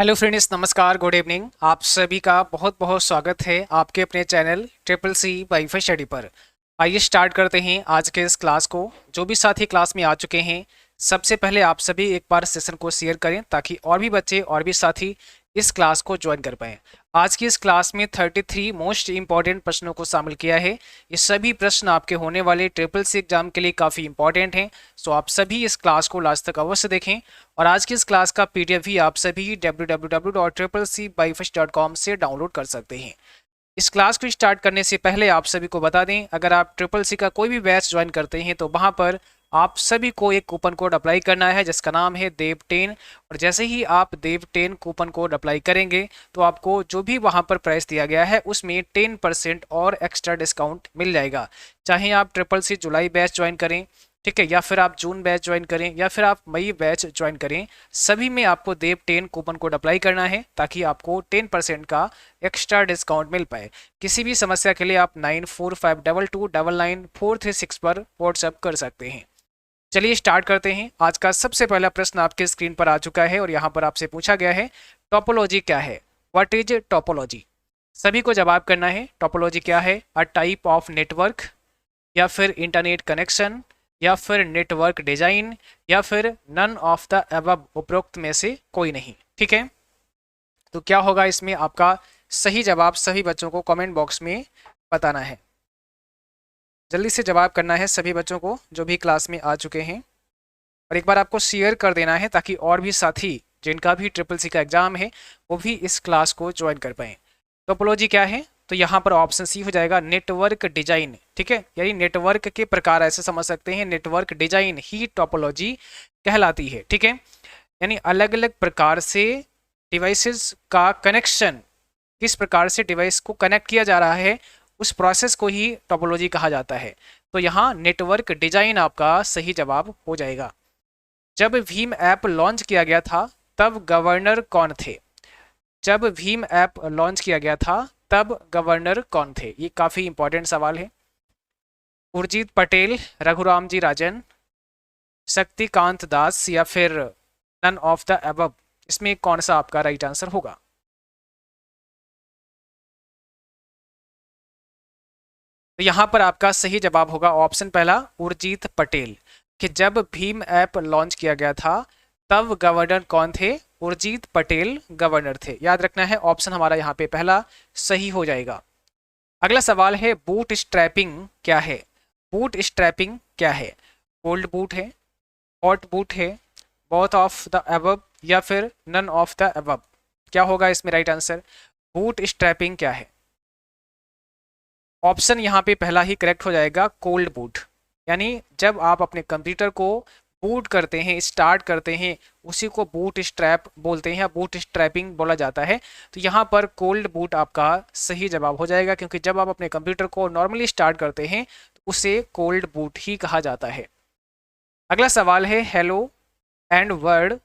Hello friends, नमस्कार, good evening. आप सभी का बहुत बहुत स्वागत है आपके अपने channel triple C WiFi study पर। आइए स्टार्ट करते हैं आज के इस क्लास को। जो भी साथी क्लास में आ चुके हैं, सबसे पहले आप सभी एक बार सेशन को शेयर करें ताकि और भी बच्चे और भी साथी इस क्लास को ज्वाइन कर पाएँ। आज की इस क्लास में 33 मोस्ट इंपॉर्टेंट प्रश्नों को शामिल किया है। ये सभी प्रश्न आपके होने वाले ट्रिपल सी एग्जाम के लिए काफ़ी इंपॉर्टेंट हैं। सो आप सभी इस क्लास को लास्ट तक अवश्य देखें और आज की इस क्लास का पीडीएफ भी आप सभी www.triplec-com से डाउनलोड कर सकते हैं। इस क्लास को स्टार्ट करने से पहले आप सभी को बता दें, अगर आप ट्रिपल सी का कोई भी बैच ज्वाइन करते हैं तो वहां पर आप सभी को एक कूपन कोड अप्लाई करना है जिसका नाम है देव10। और जैसे ही आप देव10 कूपन कोड अप्लाई करेंगे तो आपको जो भी वहां पर प्राइस दिया गया है उसमें 10% और एक्स्ट्रा डिस्काउंट मिल जाएगा। चाहे आप ट्रिपल सी जुलाई बैच ज्वाइन करें, ठीक है, या फिर आप जून बैच ज्वाइन करें या फिर आप मई बैच ज्वाइन करें, सभी में आपको देव10 कूपन कोड अप्लाई करना है ताकि आपको 10% का एक्स्ट्रा डिस्काउंट मिल पाए। किसी भी समस्या के लिए आप 9452299436 पर व्हाट्सएप कर सकते हैं। चलिए स्टार्ट करते हैं। आज का सबसे पहला प्रश्न आपके स्क्रीन पर आ चुका है और यहाँ पर आपसे पूछा गया है, टोपोलॉजी क्या है? What is topology? सभी को जवाब करना है। टोपोलॉजी क्या है? अ टाइप ऑफ नेटवर्क, या फिर इंटरनेट कनेक्शन, या फिर नेटवर्क डिजाइन, या फिर नन ऑफ द अबव, उपरोक्त में से कोई नहीं। ठीक है, तो क्या होगा इसमें आपका सही जवाब? सभी बच्चों को कमेंट बॉक्स में बताना है। जल्दी से जवाब करना है सभी बच्चों को जो भी क्लास में आ चुके हैं, और एक बार आपको शेयर कर देना है ताकि और भी साथी जिनका भी ट्रिपल सी का एग्जाम है वो भी इस क्लास को ज्वाइन कर पाएँ। टोपोलॉजी क्या है? तो यहाँ पर ऑप्शन सी हो जाएगा, नेटवर्क डिजाइन। ठीक है, यानी नेटवर्क के प्रकार ऐसे समझ सकते हैं, नेटवर्क डिजाइन ही टोपोलॉजी कहलाती है। ठीक है, यानी अलग अलग प्रकार से डिवाइसेस का कनेक्शन, किस प्रकार से डिवाइस को कनेक्ट किया जा रहा है उस प्रोसेस को ही टोपोलॉजी कहा जाता है। तो यहाँ नेटवर्क डिजाइन आपका सही जवाब हो जाएगा। जब भीम ऐप लॉन्च किया गया था तब गवर्नर कौन थे? जब भीम ऐप लॉन्च किया गया था तब गवर्नर कौन थे? ये काफ़ी इंपॉर्टेंट सवाल है। उर्जित पटेल, रघुराम जी राजन, शक्तिकांत दास, या फिर नन ऑफ द अबव? इसमें कौन सा आपका राइट आंसर होगा? तो यहाँ पर आपका सही जवाब होगा ऑप्शन पहला, उर्जित पटेल, कि जब भीम ऐप लॉन्च किया गया था तब गवर्नर कौन थे? उर्जित पटेल गवर्नर थे। याद रखना है, ऑप्शन हमारा यहाँ पे पहला सही हो जाएगा। अगला सवाल है, बूट स्ट्रैपिंग क्या है? बूट स्ट्रैपिंग क्या है? कोल्ड बूट है, हॉट बूट है, बोथ ऑफ द अबव, या फिर नन ऑफ द अबव? क्या होगा इसमें राइट आंसर? बूट स्ट्रैपिंग क्या है? ऑप्शन यहाँ पे पहला ही करेक्ट हो जाएगा, कोल्ड बूट। यानी जब आप अपने कंप्यूटर को बूट करते हैं, स्टार्ट करते हैं, उसी को बूट स्ट्रैप बोलते हैं, बूट स्ट्रैपिंग बोला जाता है। तो यहाँ पर कोल्ड बूट आपका सही जवाब हो जाएगा, क्योंकि जब आप अपने कंप्यूटर को नॉर्मली स्टार्ट करते हैं तो उसे कोल्ड बूट ही कहा जाता है। अगला सवाल है, हेलो एंड वर्ड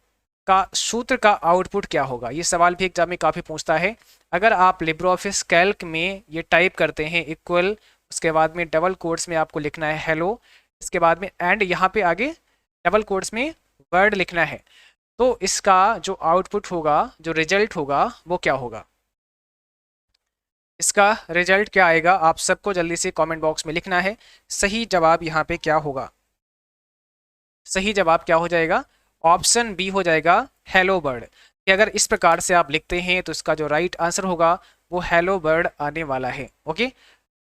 का सूत्र का आउटपुट क्या होगा? ये सवाल भी एग्जाम में काफ़ी पूछता है। अगर आप लिब्रे ऑफिस कैल्क में ये टाइप करते हैं इक्वल, उसके बाद में डबल कोट्स में आपको लिखना है हेलो, इसके बाद में एंड, यहाँ पे आगे डबल कोट्स में वर्ड लिखना है, तो इसका जो आउटपुट होगा, जो रिजल्ट होगा, वो क्या होगा? इसका रिजल्ट क्या आएगा? आप सबको जल्दी से कमेंट बॉक्स में लिखना है। सही जवाब यहाँ पे क्या होगा? सही जवाब क्या हो जाएगा? ऑप्शन बी हो जाएगा, हेलो बर्ड। कि अगर इस प्रकार से आप लिखते हैं तो इसका जो राइट आंसर होगा वो हेलो बर्ड आने वाला है। ओके,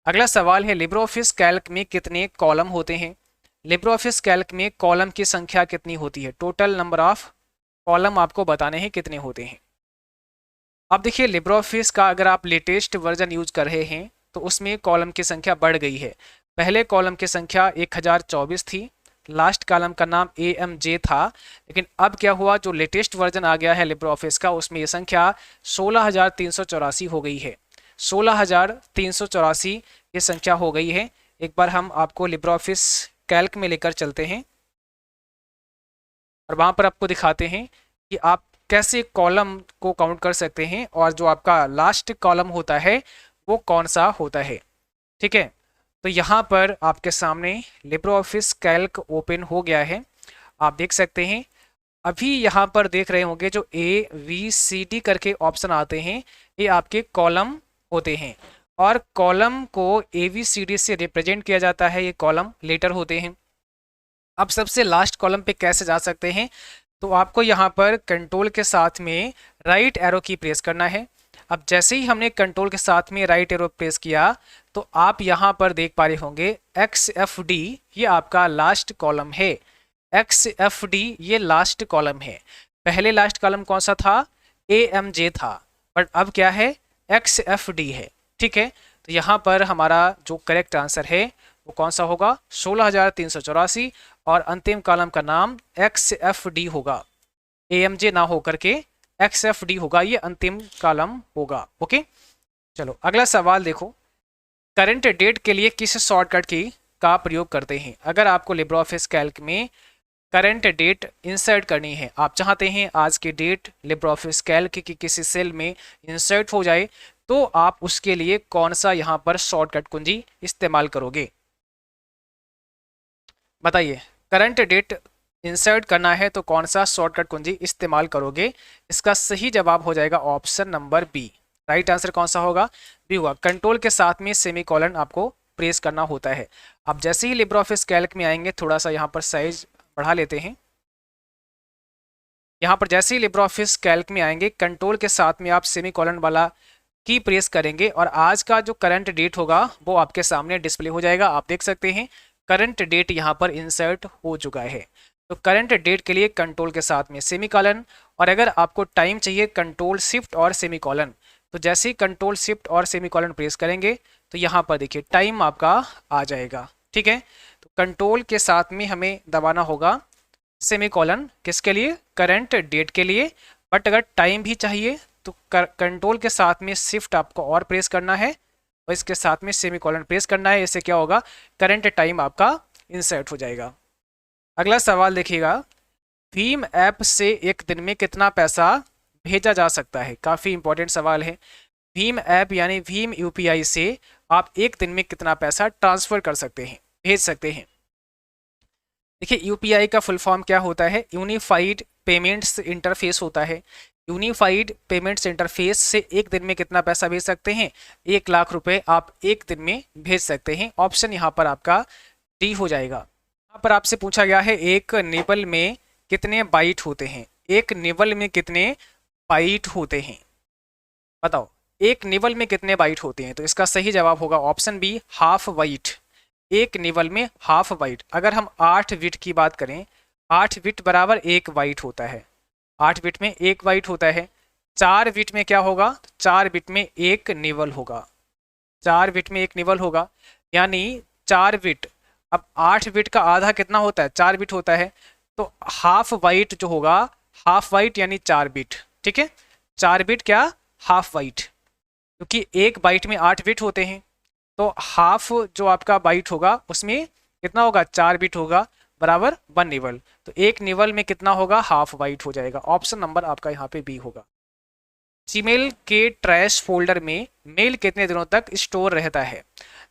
अगला सवाल है, लिब्रे ऑफिस कैल्क में कितने कॉलम होते हैं? लिब्रे ऑफिस कैल्क में कॉलम की संख्या कितनी होती है? टोटल नंबर ऑफ कॉलम आपको बताने हैं कितने होते हैं। अब देखिए, लिब्रे ऑफिस का अगर आप लेटेस्ट वर्जन यूज कर रहे हैं तो उसमें कॉलम की संख्या बढ़ गई है। पहले कॉलम की संख्या 1024 थी, लास्ट कॉलम का नाम AMJ था, लेकिन अब क्या हुआ, जो लेटेस्ट वर्जन आ गया है लिब्रे ऑफिस का, उसमें ये संख्या 16,384 हो गई है। 16,384 ये संख्या हो गई है। एक बार हम आपको लिब्रे ऑफिस कैल्क में लेकर चलते हैं और वहाँ पर आपको दिखाते हैं कि आप कैसे कॉलम को काउंट कर सकते हैं और जो आपका लास्ट कॉलम होता है वो कौन सा होता है। ठीक है, तो यहाँ पर आपके सामने लिब्रे ऑफिस कैल्क ओपन हो गया है। आप देख सकते हैं अभी यहाँ पर देख रहे होंगे जो ABCD करके ऑप्शन आते हैं, ये आपके कॉलम होते हैं और कॉलम को ABCD से रिप्रेजेंट किया जाता है, ये कॉलम लेटर होते हैं। अब सबसे लास्ट कॉलम पे कैसे जा सकते हैं, तो आपको यहाँ पर कंट्रोल के साथ में राइट एरो की प्रेस करना है। अब जैसे ही हमने कंट्रोल के साथ में राइट एरो प्रेस किया तो आप यहाँ पर देख पा रहे होंगे XFD ये आपका लास्ट कॉलम है। XFD ये लास्ट कॉलम है। पहले लास्ट कॉलम कौन सा था, AMJ था, बट अब क्या है, XFD है। ठीक है, तो यहाँ पर हमारा जो करेक्ट आंसर है वो कौन सा होगा, 16,384 और अंतिम कॉलम का नाम XFD होगा। AMJ ना हो करके XFD होगा, ये अंतिम कॉलम होगा। ओके, चलो अगला सवाल देखो, करंट डेट के लिए किस शॉर्टकट की का प्रयोग करते हैं। अगर आपको लिब्रियोफिस कैल्क में करंट डेट इंसर्ट करनी है, आप चाहते हैं आज की डेट लिब्रियोफिस कैल्क की किसी सेल में इंसर्ट हो जाए, तो आप उसके लिए कौन सा यहाँ पर शॉर्टकट कुंजी इस्तेमाल करोगे, बताइए। करंट डेट इंसर्ट करना है तो कौन सा शॉर्टकट कुंजी इस्तेमाल करोगे। इसका सही जवाब हो जाएगा option number B. Right answer कौन सा होगा, बी हुआ। कंट्रोल के साथ में सेमीकोलन आपको प्रेस करना होता है। अब जैसे ही लिब्रियोफिस कैल्क में आएंगे, थोड़ा सा यहाँ पर साइज बढ़ा लेते हैं। यहाँ पर जैसे ही लिब्रियोफिस कैल्क में आएंगे, कंट्रोल के साथ में आप सेमीकोलन वाला की प्रेस करेंगे और आज का जो करंट डेट होगा वो आपके सामने डिस्प्ले हो जाएगा। आप देख सकते हैं करंट डेट यहाँ पर इंसर्ट हो चुका है। तो करंट डेट के लिए कंट्रोल के साथ में सेमीकोलन, और अगर आपको टाइम चाहिए कंट्रोल शिफ्ट और सेमीकोलन, तो जैसे ही कंट्रोल शिफ्ट और सेमीकोलन प्रेस करेंगे तो यहाँ पर देखिए टाइम आपका आ जाएगा। ठीक है, तो कंट्रोल के साथ में हमें दबाना होगा सेमीकोलन, किसके लिए, करंट डेट के लिए। बट अगर टाइम भी चाहिए तो कंट्रोल के साथ में शिफ्ट आपको और प्रेस करना है और इसके साथ में सेमीकोलन प्रेस करना है। इससे क्या होगा, करंट टाइम आपका इंसर्ट हो जाएगा। अगला सवाल देखिएगा, भीम ऐप से एक दिन में कितना पैसा भेजा जा सकता है। काफ़ी इंपॉर्टेंट सवाल है। भीम ऐप यानी भीम UPI से आप एक दिन में कितना पैसा ट्रांसफ़र कर सकते हैं, भेज सकते हैं। देखिए UPI का फुल फॉर्म क्या होता है, यूनिफाइड पेमेंट्स इंटरफेस होता है। यूनिफाइड पेमेंट्स इंटरफेस से एक दिन में कितना पैसा भेज सकते हैं, 1 लाख रुपए आप एक दिन में भेज सकते हैं। ऑप्शन यहाँ पर आपका डी हो जाएगा। यहाँ पर आपसे पूछा गया है एक निबल में कितने बाइट होते हैं। एक निबल में कितने बाइट होते हैं, बताओ। एक निबल में कितने बाइट होते हैं, तो इसका सही जवाब होगा ऑप्शन बी, हाफ बाइट। एक निबल में हाफ बाइट। अगर हम 8 बिट की बात करें, 8 बिट बराबर 1 बाइट होता है। 8 बिट में 1 बाइट होता है। 4 बिट में क्या होगा, 4 बिट में 1 निबल होगा। 4 बिट में 1 निबल होगा, यानी 4 बिट। अब 8 बिट का आधा कितना होता है, 4 बिट होता है। तो हाफ बाइट जो होगा, हाफ बाइट यानी 4 बिट। ठीक है, 4 बिट क्या, हाफ बाइट, क्योंकि एक बाइट में 8 बिट होते हैं। तो हाफ जो आपका बाइट होगा उसमें कितना होगा, 4 बिट होगा, बराबर 1 निबल। तो एक निबल में कितना होगा, हाफ बाइट हो जाएगा। ऑप्शन नंबर आपका यहाँ पे बी होगा। जीमेल के ट्रैश फोल्डर में मेल कितने दिनों तक स्टोर रहता है।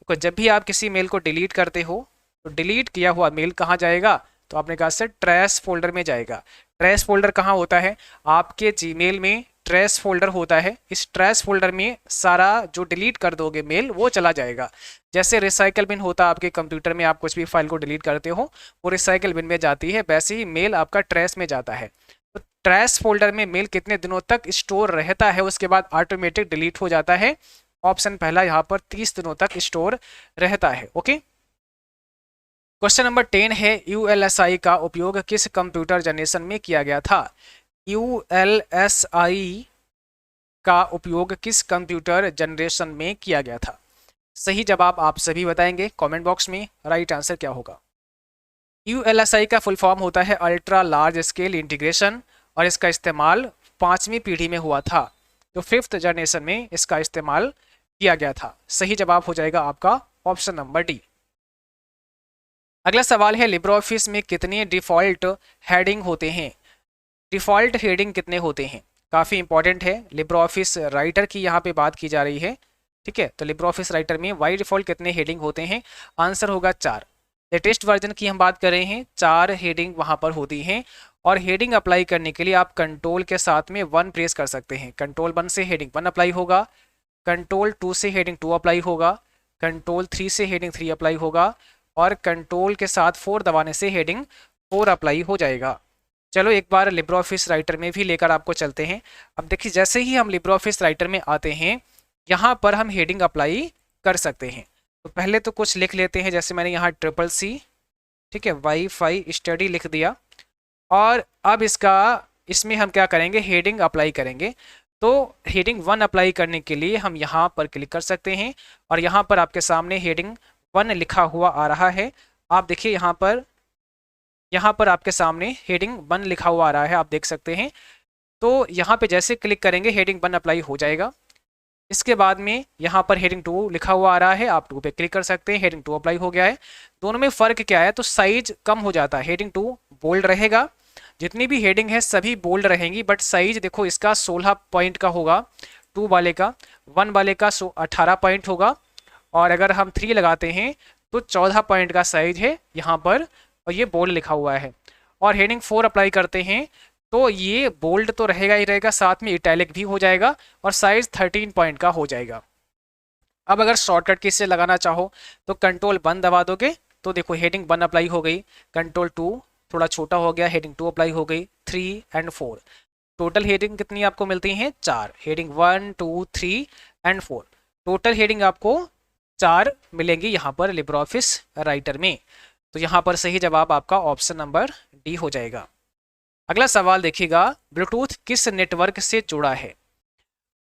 तो जब भी आप किसी मेल को डिलीट करते हो तो डिलीट किया हुआ मेल कहाँ जाएगा, तो आपने कहा सर ट्रैश फोल्डर में जाएगा। ट्रैश फोल्डर कहाँ होता है, आपके जीमेल में ट्रैश फोल्डर होता है। इस ट्रैश फोल्डर में सारा जो डिलीट कर दोगे मेल वो चला जाएगा। जैसे रिसाइकल बिन होता है आपके कंप्यूटर में, आप कुछ भी फाइल को डिलीट करते हो वो रिसाइकल बिन में जाती है, वैसे ही मेल आपका ट्रैश में जाता है। तो ट्रैश फोल्डर में मेल कितने दिनों तक स्टोर रहता है, उसके बाद ऑटोमेटिक डिलीट हो जाता है। ऑप्शन पहला यहाँ पर 30 दिनों तक स्टोर रहता है। ओके, क्वेश्चन नंबर 10 है, ULSI का उपयोग किस कंप्यूटर जनरेशन में किया गया था। ULSI का उपयोग किस कंप्यूटर जनरेशन में किया गया था। सही जवाब आप सभी बताएंगे कमेंट बॉक्स में। राइट आंसर क्या होगा, ULSI का फुल फॉर्म होता है अल्ट्रा लार्ज स्केल इंटीग्रेशन, और इसका इस्तेमाल 5वीं पीढ़ी में हुआ था। तो 5th जनरेशन में इसका इस्तेमाल किया गया था। सही जवाब हो जाएगा आपका ऑप्शन नंबर डी। अगला सवाल है, लिब्रियोफिस में कितने डिफ़ॉल्ट हेडिंग होते हैं। डिफ़ॉल्ट हेडिंग कितने होते हैं, काफ़ी इंपॉर्टेंट है। लिब्रियोफिस राइटर की यहाँ पे बात की जा रही है। ठीक है, तो लिब्रियोफिस राइटर में बाय डिफ़ॉल्ट कितने हेडिंग होते हैं, आंसर होगा 4। लेटेस्ट वर्जन की हम बात कर रहे हैं, 4 हेडिंग वहाँ पर होती हैं। और हेडिंग अप्लाई करने के लिए आप कंट्रोल के साथ में 1 प्रेस कर सकते हैं। कंट्रोल 1 से हेडिंग 1 अप्लाई होगा, कंट्रोल 2 से हेडिंग 2 अप्लाई होगा, कंट्रोल 3 से हेडिंग 3 अप्लाई होगा और कंट्रोल के साथ 4 दबाने से हेडिंग 4 अप्लाई हो जाएगा। चलो एक बार लिब्रे ऑफिस राइटर में भी लेकर आपको चलते हैं। अब देखिए जैसे ही हम लिब्रे ऑफिस राइटर में आते हैं यहाँ पर हम हेडिंग अप्लाई कर सकते हैं। तो पहले तो कुछ लिख लेते हैं, जैसे मैंने यहाँ CCC, ठीक है, वाईफाई स्टडी लिख दिया और अब इसमें हम क्या करेंगे, हेडिंग अप्लाई करेंगे। तो हेडिंग 1 अप्लाई करने के लिए हम यहाँ पर क्लिक कर सकते हैं और यहाँ पर आपके सामने हेडिंग 1 लिखा हुआ आ रहा है। आप देखिए यहाँ पर आपके सामने हेडिंग 1 लिखा हुआ आ रहा है, आप देख सकते हैं। तो यहाँ पे जैसे क्लिक करेंगे हेडिंग 1 अप्लाई हो जाएगा। इसके बाद में यहाँ पर हेडिंग 2 लिखा हुआ आ रहा है, आप 2 पे क्लिक कर सकते हैं, हेडिंग 2 अप्लाई हो गया है। दोनों में फ़र्क क्या है, तो साइज कम हो जाता है। हेडिंग 2 बोल्ड रहेगा, जितनी भी हेडिंग है सभी बोल्ड रहेंगी, बट साइज देखो इसका 16 पॉइंट का होगा 2 वाले का, 1 वाले का 18 पॉइंट होगा और अगर हम 3 लगाते हैं तो 14 पॉइंट का साइज है यहाँ पर और ये बोल्ड लिखा हुआ है। और हेडिंग 4 अप्लाई करते हैं तो ये बोल्ड तो रहेगा ही रहेगा, साथ में इटैलिक भी हो जाएगा और साइज 13 पॉइंट का हो जाएगा। अब अगर शॉर्टकट की से लगाना चाहो तो कंट्रोल 1 दबा दोगे तो देखो हेडिंग 1 अप्लाई हो गई, कंट्रोल 2 थोड़ा छोटा हो गया, हेडिंग 2 अप्लाई हो गई, 3 एंड 4। टोटल हेडिंग कितनी आपको मिलती हैं, 4। हेडिंग 1 2 3 एंड 4, टोटल हेडिंग आपको 4 मिलेंगी यहाँ पर लिब्रे ऑफिस राइटर में। तो यहाँ पर सही जवाब आपका ऑप्शन नंबर डी हो जाएगा। अगला सवाल देखिएगा, ब्लूटूथ किस नेटवर्क से जुड़ा है?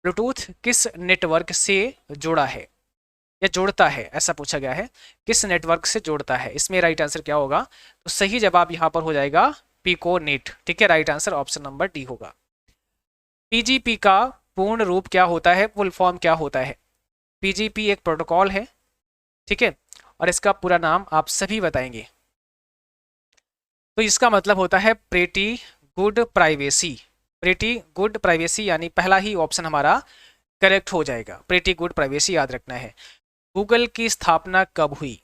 ब्लूटूथ किस नेटवर्क से जुड़ा है या जोड़ता है, ऐसा पूछा गया है, किस नेटवर्क से जोड़ता है। इसमें राइट आंसर क्या होगा, तो सही जवाब यहाँ पर हो जाएगा पिकोनेट, ठीक है, right answer option number D होगा। पीजीपी का पूर्ण रूप क्या होता है, फुल फॉर्म क्या होता है? पीजीपी एक प्रोटोकॉल है, ठीक है, और इसका पूरा नाम आप सभी बताएंगे। तो इसका मतलब होता है pretty good privacy. Pretty good privacy यानी पहला ही ऑप्शन हमारा करेक्ट हो जाएगा, प्रेटी गुड प्राइवेसी याद रखना है। गूगल की स्थापना कब हुई,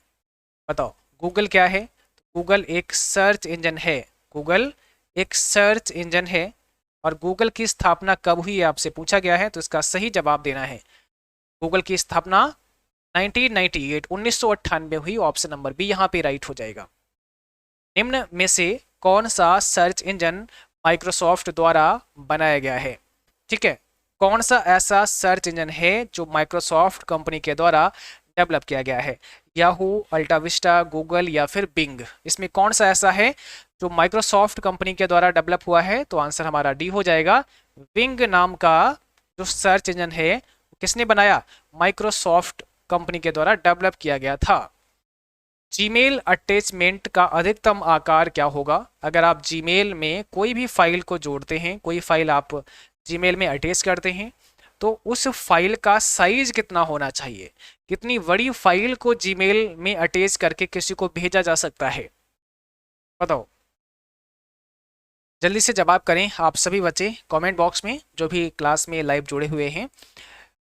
बताओ। गूगल क्या है, गूगल एक सर्च इंजन है, गूगल एक सर्च इंजन है और गूगल की स्थापना कब हुई आपसे पूछा गया है, तो इसका सही जवाब देना है। गूगल की स्थापना 1998 1998 हुई, ऑप्शन नंबर बी यहाँ पे राइट हो जाएगा। निम्न में से कौन सा सर्च इंजन माइक्रोसॉफ्ट द्वारा बनाया गया है, ठीक है, कौन सा ऐसा सर्च इंजन है जो माइक्रोसॉफ्ट कंपनी के द्वारा डेवलप किया गया है? याहू, अल्टाविस्टा, गूगल या फिर बिंग, इसमें कौन सा ऐसा है जो माइक्रोसॉफ्ट कंपनी के द्वारा डेवलप हुआ है? तो आंसर हमारा डी हो जाएगा। बिंग नाम का जो सर्च इंजन है किसने बनाया, माइक्रोसॉफ्ट कंपनी के द्वारा डेवलप किया गया था। जीमेल अटैचमेंट का अधिकतम आकार क्या होगा? अगर आप जीमेल में कोई भी फाइल को जोड़ते हैं, कोई फाइल आप जीमेल में अटैच करते हैं, तो उस फाइल का साइज कितना होना चाहिए, कितनी बड़ी फाइल को जीमेल में अटैच करके किसी को भेजा जा सकता है, बताओ। जल्दी से जवाब करें आप सभी बच्चे कमेंट बॉक्स में, जो भी क्लास में लाइव जुड़े हुए हैं।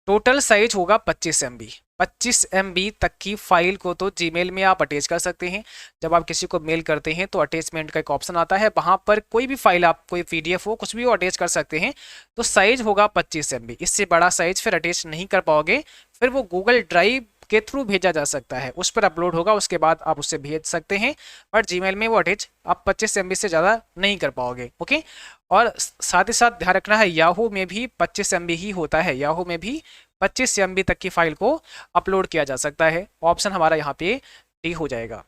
टोटल साइज होगा 25 MB। 25 MB तक की फाइल को तो जीमेल में आप अटैच कर सकते हैं। जब आप किसी को मेल करते हैं तो अटैचमेंट का एक ऑप्शन आता है, वहाँ पर कोई भी फाइल आप, कोई PDF हो, कुछ भी हो, अटैच कर सकते हैं। तो साइज होगा 25 MB। इससे बड़ा साइज फिर अटैच नहीं कर पाओगे, फिर वो गूगल ड्राइव के थ्रू भेजा जा सकता है, उस पर अपलोड होगा, उसके बाद आप उससे भेज सकते हैं। बट जीमेल में वो अटैच आप 25 MB से ज़्यादा नहीं कर पाओगे, ओके। और साथ ही साथ ध्यान रखना है याहू में भी 25 MB ही होता है, याहू में भी 25 MB तक की फाइल को अपलोड किया जा सकता है। ऑप्शन हमारा यहाँ पे डी हो जाएगा।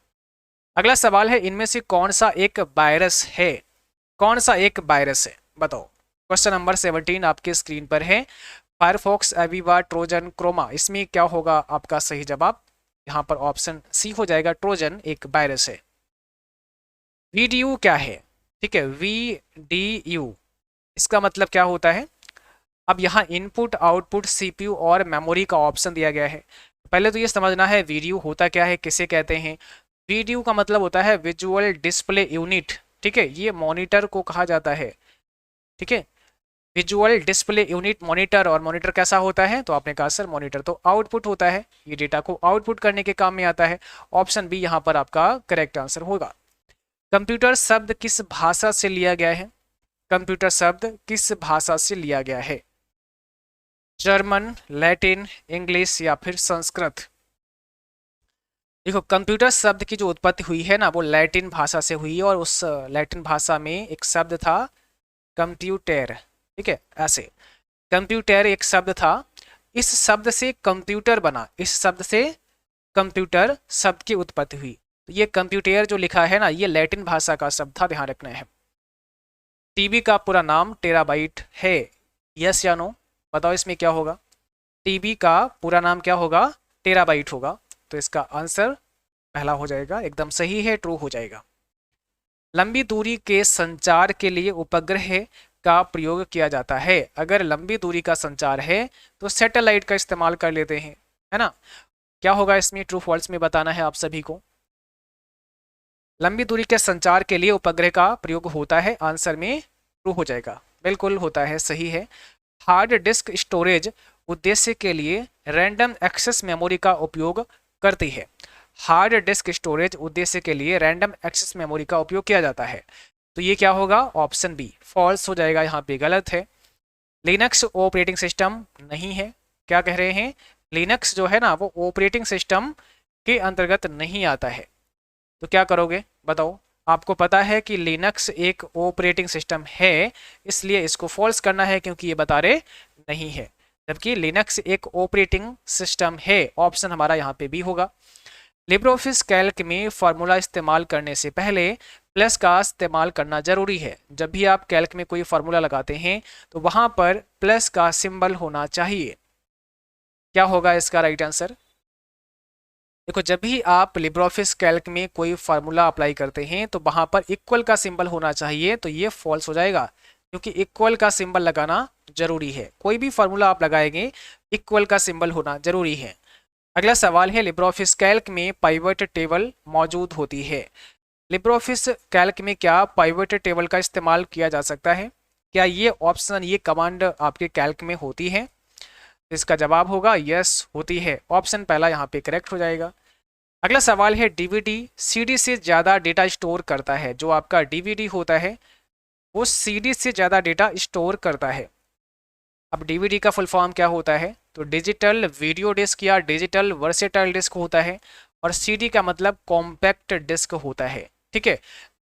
अगला सवाल है, इनमें से कौन सा एक वायरस है, कौन सा एक वायरस है, बताओ। क्वेश्चन नंबर 17 आपके स्क्रीन पर है। फायरफॉक्स, एविवा, ट्रोजन, क्रोमा, इसमें क्या होगा आपका सही जवाब? यहाँ पर ऑप्शन सी हो जाएगा, ट्रोजन एक वायरस है। VDU क्या है, ठीक है, VDU इसका मतलब क्या होता है? अब यहाँ इनपुट आउटपुट CPU और मेमोरी का ऑप्शन दिया गया है। पहले तो ये समझना है VDU होता क्या है, किसे कहते हैं। VDU का मतलब होता है विजुअल डिस्प्ले यूनिट, ठीक है, ये मॉनिटर को कहा जाता है, ठीक है, विजुअल डिस्प्ले यूनिट मॉनिटर। और मॉनिटर कैसा होता है, तो आपने कहा सर मॉनिटर तो आउटपुट होता है, ये डेटा को आउटपुट करने के काम में आता है। ऑप्शन बी यहाँ पर आपका करेक्ट आंसर होगा। कंप्यूटर शब्द किस भाषा से लिया गया है? कंप्यूटर शब्द किस भाषा से लिया गया है? जर्मन, लैटिन, इंग्लिश या फिर संस्कृत? देखो, कंप्यूटर शब्द की जो उत्पत्ति हुई है ना, वो लैटिन भाषा से हुई है और उस लैटिन भाषा में एक शब्द था कंप्यूटर। ठीक है, ऐसे कंप्यूटर एक शब्द था, इस शब्द से कंप्यूटर बना, इस शब्द से कंप्यूटर शब्द की उत्पत्ति हुई। तो ये कंप्यूटर जो लिखा है ना, ये लैटिन भाषा का शब्द था, ध्यान रखना है। टीबी का पूरा नाम टेराबाइट है, यस या नो? बताओ इसमें क्या होगा? टीबी का पूरा नाम क्या होगा? टेराबाइट होगा। तो इसका आंसर पहला हो जाएगा, एकदम सही है, ट्रू हो जाएगा। लंबी दूरी के संचार के लिए उपग्रह का प्रयोग किया जाता है। अगर लंबी दूरी का संचार है तो सैटेलाइट का इस्तेमाल कर लेते हैं, है ना? क्या होगा इसमें? ट्रू फॉल्स में बताना है आप सभी को। लंबी दूरी के संचार के लिए उपग्रह का प्रयोग होता है, आंसर में ट्रू हो जाएगा, बिल्कुल होता है, सही है। हार्ड डिस्क स्टोरेज उद्देश्य के लिए रैंडम एक्सेस मेमोरी का उपयोग करती है। हार्ड डिस्क स्टोरेज उद्देश्य के लिए रैंडम एक्सेस मेमोरी का उपयोग किया जाता है। तो ये क्या होगा? ऑप्शन बी फॉल्स हो जाएगा, यहाँ पे गलत है। लिनक्स ऑपरेटिंग सिस्टम नहीं है। क्या कह रहे हैं? लिनक्स जो है ना, वो ऑपरेटिंग सिस्टम के अंतर्गत नहीं आता है। तो क्या करोगे बताओ? आपको पता है कि लिनक्स एक ऑपरेटिंग सिस्टम है, इसलिए इसको फॉल्स करना है क्योंकि ये बता रहे नहीं है, जबकि लिनक्स एक ऑपरेटिंग सिस्टम है। ऑप्शन हमारा यहाँ पे भी होगा। लिब्रोऑफिस कैल्क में फार्मूला इस्तेमाल करने से पहले प्लस का इस्तेमाल करना जरूरी है। जब भी आप कैल्क में कोई फार्मूला लगाते हैं तो वहां पर प्लस का सिंबल होना चाहिए। क्या होगा इसका राइट आंसर? देखो, जब भी आप लिब्रोऑफिस कैल्क में कोई फार्मूला अप्लाई करते हैं तो वहां पर इक्वल का सिंबल होना चाहिए, तो ये फॉल्स हो जाएगा क्योंकि इक्वल का सिंबल लगाना जरूरी है। कोई भी फार्मूला आप लगाएंगे, इक्वल का सिंबल होना जरूरी है। अगला सवाल है, लिब्रोऑफिस कैल्क में पाइवट टेबल मौजूद होती है। लिब्रोऑफिस कैल्क में क्या पाइवट टेबल का इस्तेमाल किया जा सकता है? क्या ये ऑप्शन, ये कमांड आपके कैल्क में होती है? इसका जवाब होगा यस, होती है। ऑप्शन पहला यहाँ पे करेक्ट हो जाएगा। अगला सवाल है, डीवीडी सीडी से ज़्यादा डेटा स्टोर करता है। जो आपका डीवीडी होता है वो सीडी से ज़्यादा डेटा स्टोर करता है। अब डीवीडी का फुल फॉर्म क्या होता है? तो डिजिटल वीडियो डिस्क या डिजिटल वर्सेटाइल डिस्क होता है, और सीडी का मतलब कॉम्पैक्ट डिस्क होता है। ठीक है,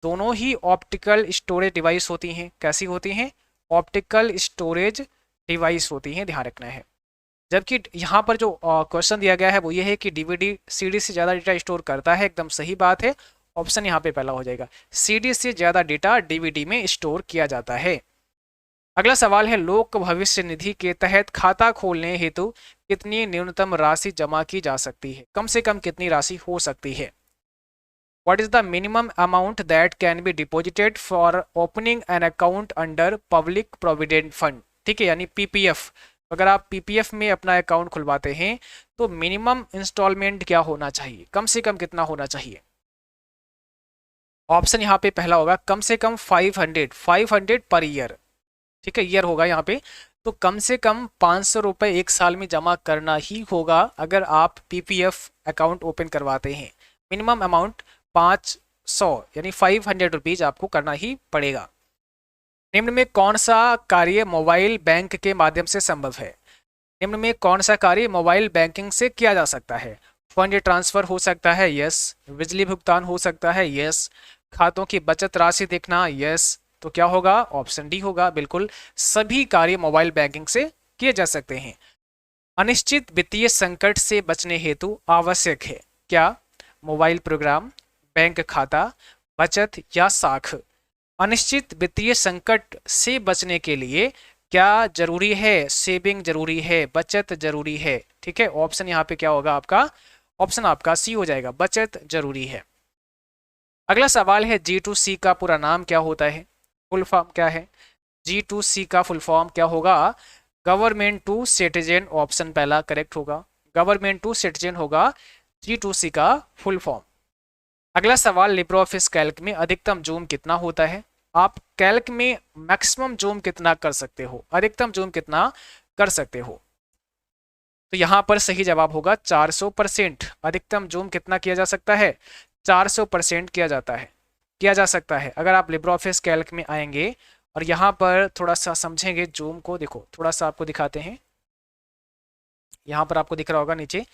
दोनों ही ऑप्टिकल स्टोरेज डिवाइस होती हैं। कैसी होती हैं? ऑप्टिकल स्टोरेज डिवाइस होती हैं, ध्यान रखना है। जबकि यहाँ पर जो क्वेश्चन दिया गया है वो ये है कि डीवीडी सीडी से ज़्यादा डेटा स्टोर करता है, एकदम सही बात है। ऑप्शन यहाँ पे पहला हो जाएगा, सीडी से ज़्यादा डेटा डीवीडी में स्टोर किया जाता है। अगला सवाल है, लोक भविष्य निधि के तहत खाता खोलने हेतु कितनी न्यूनतम राशि जमा की जा सकती है? कम से कम कितनी राशि हो सकती है? What is the minimum amount that can be deposited for opening an account under Public Provident Fund? ठीक है, यानी पीपीएफ। अगर आप पीपीएफ में अपना अकाउंट खुलवाते हैं तो मिनिमम इंस्टॉलमेंट क्या होना चाहिए? कम से कम कितना होना चाहिए? ऑप्शन यहाँ पे पहला होगा, कम से कम 500 पर ईयर। ठीक है, ईयर होगा यहाँ पे। तो कम से कम 500 रुपये एक साल में जमा करना ही होगा अगर आप पीपीएफ अकाउंट ओपन करवाते हैं। मिनिमम अमाउंट 500 यानी 500 रुपीज आपको करना ही पड़ेगा। निम्न में कौन सा कार्य मोबाइल बैंक के माध्यम से संभव है? निम्न में कौन सा कार्य मोबाइल बैंकिंग से किया जा सकता है? फंड ट्रांसफर हो सकता है, यस। बिजली भुगतान हो सकता है, यस। खातों की बचत राशि देखना, यस। तो क्या होगा? ऑप्शन डी होगा, बिल्कुल सभी कार्य मोबाइल बैंकिंग से किए जा सकते हैं। अनिश्चित वित्तीय संकट से बचने हेतु आवश्यक है क्या? मोबाइल प्रोग्राम, बैंक खाता, बचत या साख? अनिश्चित वित्तीय संकट से बचने के लिए क्या जरूरी है? सेविंग जरूरी है, बचत जरूरी है। ठीक है, ऑप्शन यहाँ पे क्या होगा आपका? ऑप्शन आपका सी हो जाएगा, बचत जरूरी है। अगला सवाल है, G2C का पूरा नाम क्या होता है? फुल फॉर्म क्या है? G2C का फुल फॉर्म क्या होगा? Government to citizen. ऑप्शन पहला करेक्ट होगा, गवर्नमेंट टू सिटीजन होगा G2C का फुल फॉर्म। अगला सवाल, लिब्रोऑफिस कैल्क में अधिकतम जूम कितना होता है? आप कैल्क में मैक्सिमम जूम कितना कर सकते हो, अधिकतम जूम कितना कर सकते हो? तो यहाँ पर सही जवाब होगा 400%। अधिकतम जूम कितना किया जा सकता है? 400% किया जाता है। किया जा सकता है। अगर आप लिब्रे ऑफिस कैल्क में आएंगे और यहाँ पर थोड़ा सा समझेंगे जूम को, देखो थोड़ा सा आपको दिखाते हैं, यहाँ पर आपको दिख रहा होगा नीचे।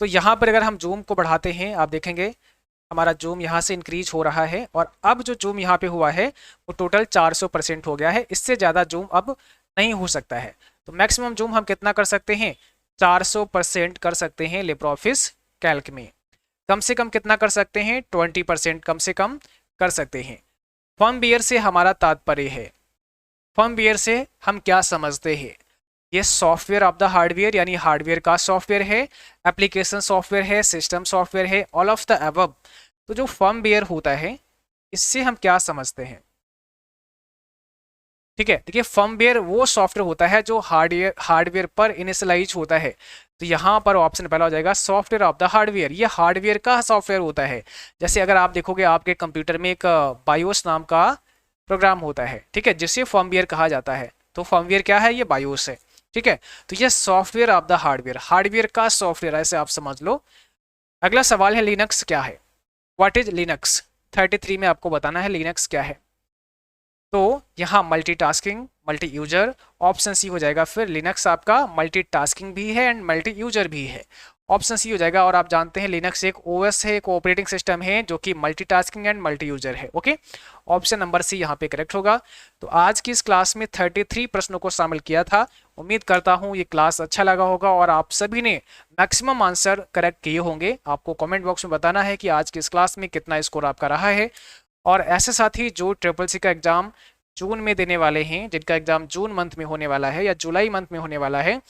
तो यहाँ पर अगर हम जूम को बढ़ाते हैं, आप देखेंगे हमारा जूम यहाँ से इंक्रीज हो रहा है और अब जो जूम यहाँ पे हुआ है वो टोटल 400% हो गया है। इससे ज़्यादा जूम अब नहीं हो सकता है। तो मैक्सिमम जूम हम कितना कर सकते हैं, 400% कर सकते हैं लिब्रे ऑफिस कैल्क में। कम से कम कितना कर सकते हैं, 20% कम से कम कर सकते हैं। फर्मवेयर से हमारा तात्पर्य है, फर्मवेयर से हम क्या समझते हैं, ये सॉफ्टवेयर ऑफ द हार्डवेयर यानी हार्डवेयर का सॉफ्टवेयर है, एप्लीकेशन सॉफ्टवेयर है, सिस्टम सॉफ्टवेयर है, ऑल ऑफ द अबव। तो जो फर्मवेयर होता है इससे हम क्या समझते हैं, ठीक है। देखिए फर्मवेयर वो सॉफ्टवेयर होता है जो हार्डवेयर पर इनिशियलाइज होता है। तो यहाँ पर ऑप्शन पहला हो जाएगा सॉफ्टवेयर ऑफ द हार्डवेयर, ये हार्डवेयर का सॉफ्टवेयर होता है। जैसे अगर आप देखोगे आपके कंप्यूटर में एक बायोस नाम का प्रोग्राम होता है, ठीक है, जिसे फर्मवेयर कहा जाता है। तो फर्मवेयर क्या है, ये बायोस है, ठीक है। तो ये software of the hardware, hardware का सॉफ्टवेयर, ऐसे आप समझ लो। अगला सवाल है लिनक्स क्या है, व्हाट इज लिनक्स। 33 में आपको बताना है लिनक्स क्या है। तो यहाँ multitasking, multi user, option C हो जाएगा। फिर लिनक्स आपका मल्टीटास्किंग भी है एंड मल्टी यूजर भी है, ऑप्शन सी हो जाएगा। और आप जानते हैं लिनक्स एक ओएस है, एक ऑपरेटिंग सिस्टम है जो कि मल्टीटास्किंग एंड मल्टी यूजर है। ओके, ऑप्शन नंबर सी यहाँ पे करेक्ट होगा। तो आज की इस क्लास में 33 प्रश्नों को शामिल किया था। उम्मीद करता हूँ ये क्लास अच्छा लगा होगा और आप सभी ने मैक्सिमम आंसर करेक्ट किए होंगे। आपको कमेंट बॉक्स में बताना है कि आज की इस क्लास में कितना स्कोर आपका रहा है। और ऐसे साथ ही जो ट्रिपल सी का एग्जाम जून में देने वाले हैं, जिनका एग्जाम जून मंथ में होने वाला है या जुलाई मंथ में होने वाला है,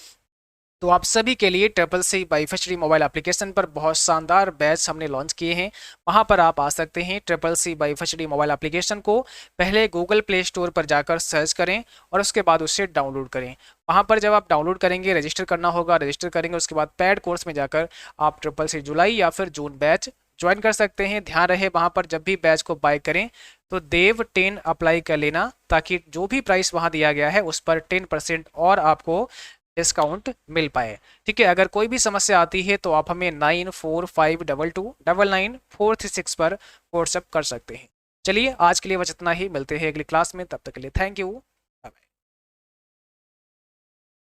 तो आप सभी के लिए triple C by first mobile application पर बहुत शानदार बैच हमने लॉन्च किए हैं। वहां पर आप आ सकते हैं। Triple C by first mobile application को पहले गूगल प्ले स्टोर पर जाकर सर्च करें और उसके बाद उससे डाउनलोड करें। वहां पर जब आप डाउनलोड करेंगे रजिस्टर करना होगा, रजिस्टर करेंगे उसके बाद पेड कोर्स में जाकर आप ट्रिपल सी जुलाई या फिर जून बैच ज्वाइन कर सकते हैं। ध्यान रहे वहां पर जब भी बैच को बाय करें तो देव 10 अप्लाई कर लेना, ताकि जो भी प्राइस वहां दिया गया है उस पर 10% और आपको डिस्काउंट मिल पाए, ठीक है। अगर कोई भी समस्या आती है तो आप हमें 9452299436 पर व्हाट्सएप कर सकते हैं। चलिए आज के लिए बस इतना ही, मिलते हैं अगली क्लास में, तब तक के लिए थैंक यू।